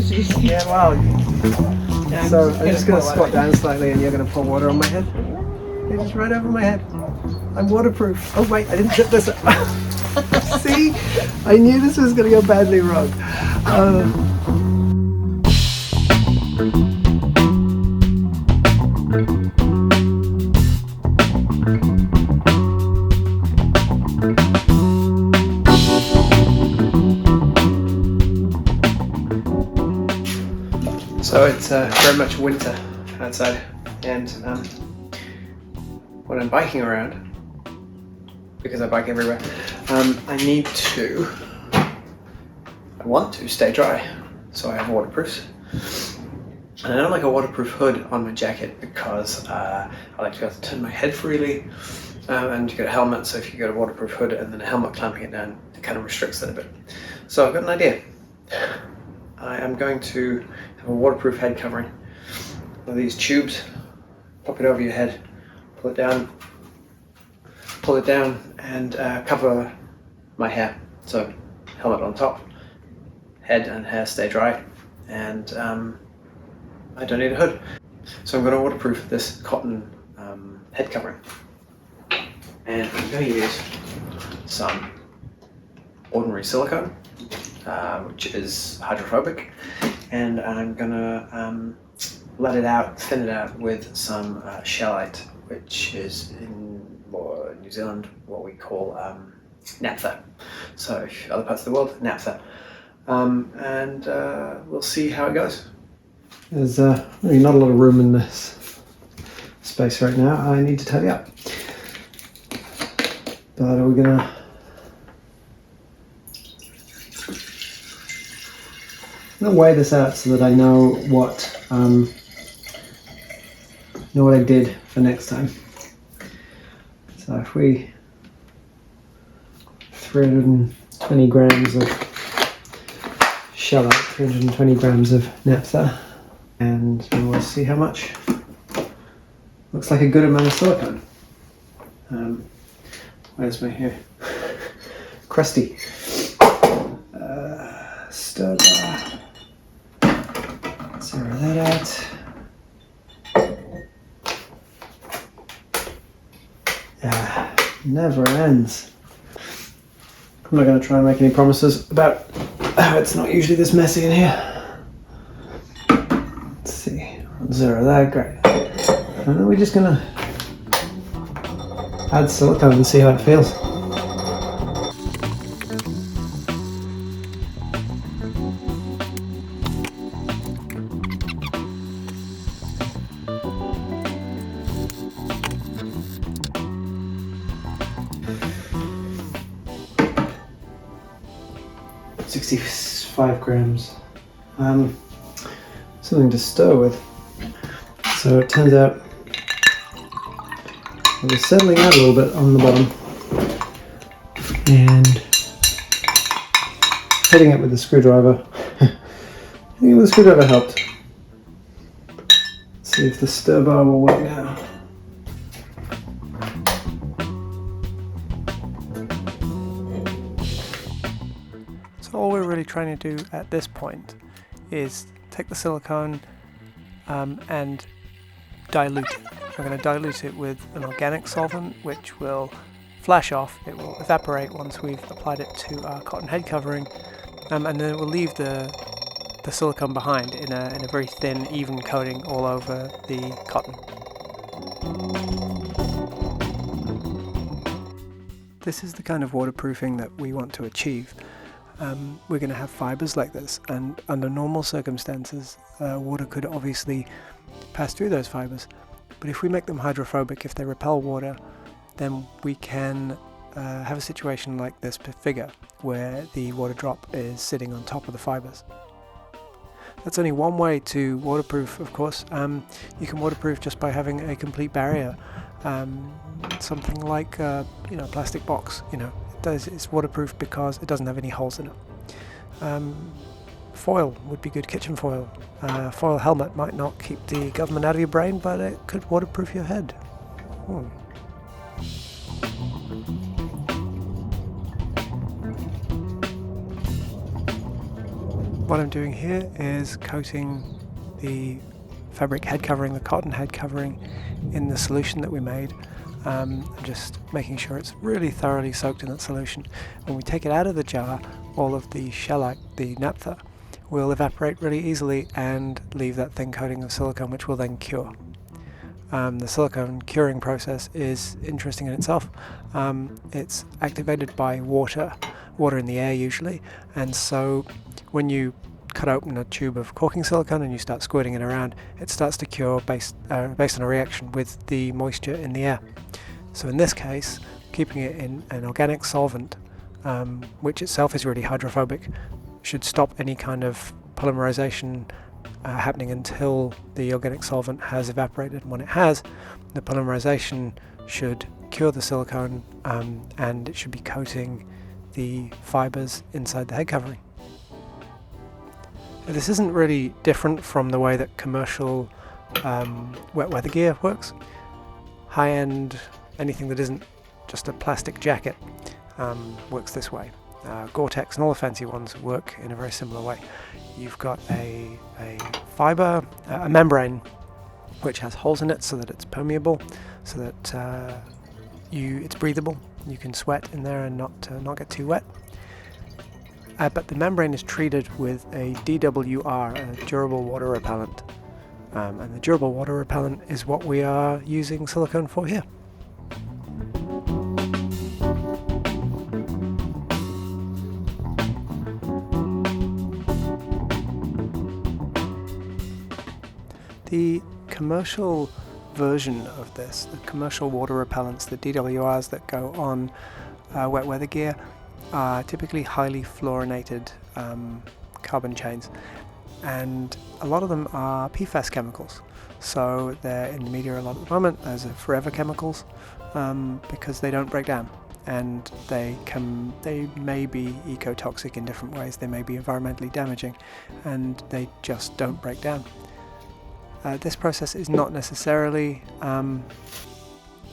Jeez. Yeah, well. Yeah, So I'm just going to squat down slightly and you're going to pour water on my head. You're just right over my head. I'm waterproof. Oh wait, I didn't zip this up. See? I knew this was going to go badly wrong. So it's very much winter outside, and when I'm biking around, because I bike everywhere, I want to stay dry, so I have waterproofs. And I don't like a waterproof hood on my jacket because I like to be able to turn my head freely, and you get a helmet, so if you get a waterproof hood and then a helmet clamping it down, it kind of restricts that a bit. So I've got an idea. I am going to have a waterproof head covering. One of these tubes, pop it over your head, pull it down, and cover my hair. So helmet on top, head and hair stay dry, and I don't need a hood. So I'm going to waterproof this cotton head covering, and I'm going to use some ordinary silicone, which is hydrophobic, and I'm going to thin it out with some shellite, which is in New Zealand what we call naphtha. So other parts of the world, naphtha. And we'll see how it goes. There's really not a lot of room in this space right now, I need to tidy up. But we're gonna weigh this out so that I know what I did for next time. So if we 320 grams of shellite, 320 grams of naphtha, and we'll see how much. Looks like a good amount of silicone. Where's my hair? Crusty. Stir bar. Zero that out. Never ends. I'm not going to try and make any promises about how it's not usually this messy in here. Let's see. Zero that, great. And then we're just going to add silicone and see how it feels. $65 grams. Something to stir with. So it turns out it was settling out a little bit on the bottom, and hitting it with the screwdriver. Hitting it with the screwdriver helped. Let's see if the stir bar will work now. So all we're really trying to do at this point is take the silicone and dilute it. We're going to dilute it with an organic solvent which will flash off. It will evaporate once we've applied it to our cotton head covering, and then it will leave the silicone behind in a very thin, even coating all over the cotton. This is the kind of waterproofing that we want to achieve. We're going to have fibers like this, and under normal circumstances water could obviously pass through those fibers, but if we make them hydrophobic, if they repel water, then we can have a situation like this figure where the water drop is sitting on top of the fibers. That's only one way to waterproof, of course. You can waterproof just by having a complete barrier, something like a plastic box. It's waterproof because it doesn't have any holes in it. Foil would be good, kitchen foil. Foil helmet might not keep the government out of your brain, but it could waterproof your head. what I'm doing here is coating the fabric head covering, the cotton head covering, in the solution that we made. And just making sure it's really thoroughly soaked in that solution. When we take it out of the jar, all of the shellite, the naphtha, will evaporate really easily and leave that thin coating of silicone, which will then cure. The silicone curing process is interesting in itself. It's activated by water in the air usually, and so when you cut open a tube of caulking silicone and you start squirting it around, it starts to cure based on a reaction with the moisture in the air. So in this case, keeping it in an organic solvent, which itself is really hydrophobic, should stop any kind of polymerization happening until the organic solvent has evaporated. When it has, the polymerization should cure the silicone, and it should be coating the fibers inside the head covering. This isn't really different from the way that commercial wet weather gear works. High-end, anything that isn't just a plastic jacket, works this way. Gore-Tex and all the fancy ones work in a very similar way. You've got a fiber, a membrane, which has holes in it so that it's permeable, so that it's breathable. You can sweat in there and not get too wet. But the membrane is treated with a DWR, a durable water repellent. And the durable water repellent is what we are using silicone for here. The commercial version of this, the commercial water repellents, the DWRs that go on wet weather gear, are typically highly fluorinated carbon chains, and a lot of them are PFAS chemicals. So they're in the media a lot at the moment as forever chemicals, because they don't break down, and they may be ecotoxic in different ways. They may be environmentally damaging, and they just don't break down. This process is not necessarily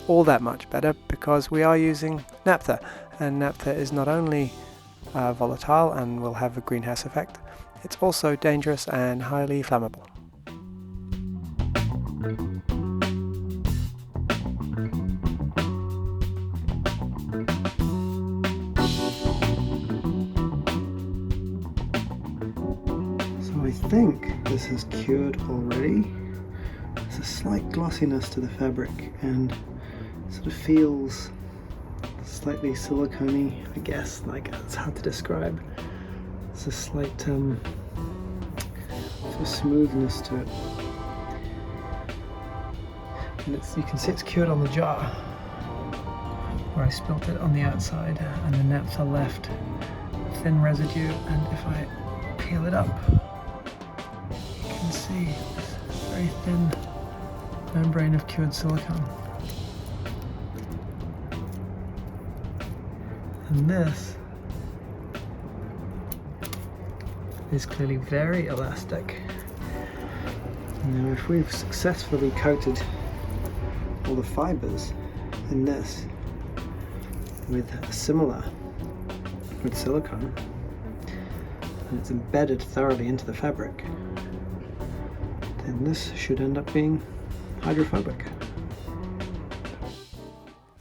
all that much better, because we are using naphtha, and naphtha is not only volatile and will have a greenhouse effect, it's also dangerous and highly flammable. So I think this has cured already. There's a slight glossiness to the fabric and sort of feels slightly silicone-y, I guess. Like, it's hard to describe. There's a slight sort of smoothness to it. And you can see it's cured on the jar, where I spilt it on the outside, and the naphtha left a thin residue, and if I peel it up, you can see this very thin membrane of cured silicone. And this is clearly very elastic. Now, if we've successfully coated all the fibers in this with a similar liquid silicone, and it's embedded thoroughly into the fabric, then this should end up being hydrophobic.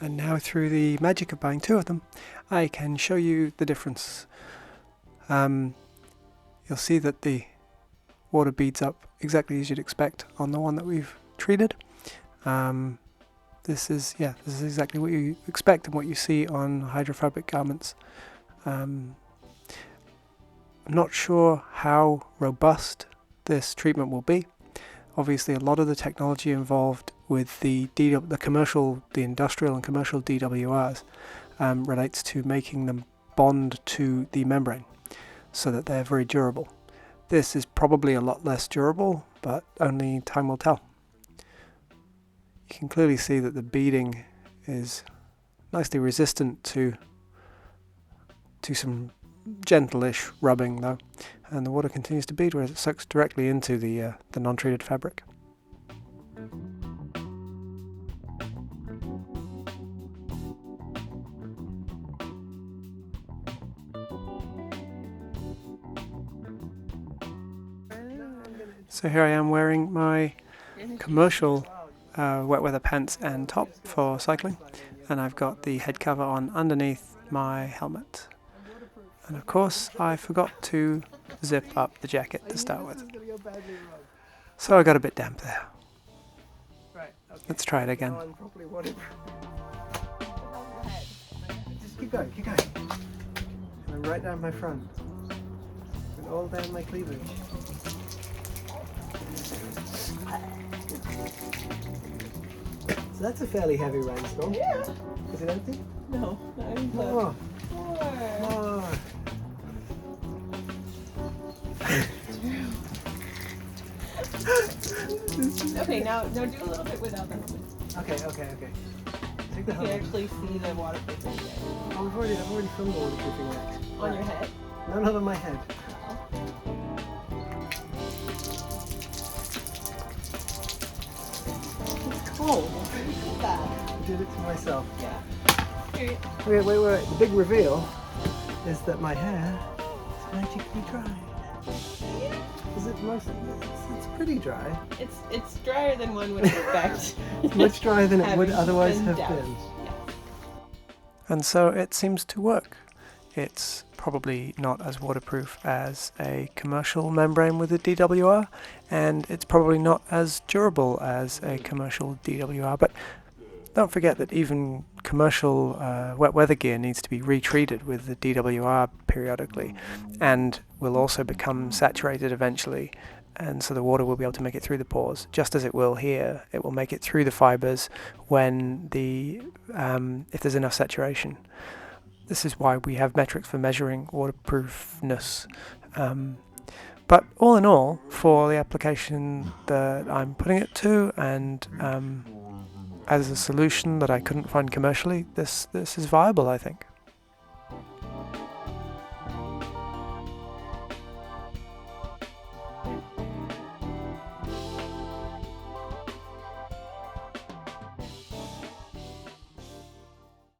And now, through the magic of buying two of them, I can show you the difference. You'll see that the water beads up exactly as you'd expect on the one that we've treated. This is exactly what you expect and what you see on hydrophobic garments. I'm not sure how robust this treatment will be. Obviously, a lot of the technology involved with the industrial and commercial DWRs relates to making them bond to the membrane so that they're very durable. This is probably a lot less durable, but only time will tell. You can clearly see that the beading is nicely resistant to some gentle-ish rubbing though, and the water continues to bead whereas it soaks directly into the non-treated fabric. So here I am wearing my commercial wet weather pants and top for cycling, and I've got the head cover on underneath my helmet. And of course I forgot to zip up the jacket to start with, so I got a bit damp there. Let's try it again. Just keep going, keep going. And right down my front. And all down my cleavage. So that's a fairly heavy rainstorm. Yeah. Is it empty? No, not even close. More. More. More. Okay, now do a little bit without the helmet. Okay. Take the You can helmet. actually see the waterproofing again. Oh, I've already filmed the waterproofing act. On your head. No, not on my head. It's cold. That. I did it to myself. Yeah. Here, Okay, wait. The big reveal is that my hair is magically dry. Is it mostly? It's pretty dry. it's drier than one would expect. It's much drier than it would Having otherwise been have doused. been. Yeah. And so it seems to work. It's probably not as waterproof as a commercial membrane with a DWR, and it's probably not as durable as a commercial DWR, but don't forget that even commercial wet weather gear needs to be retreated with the DWR periodically, and will also become saturated eventually, and so the water will be able to make it through the pores, just as it will here. It will make it through the fibers when if there's enough saturation. This is why we have metrics for measuring waterproofness. But all in all, for the application that I'm putting it to, and as a solution that I couldn't find commercially, this is viable, I think.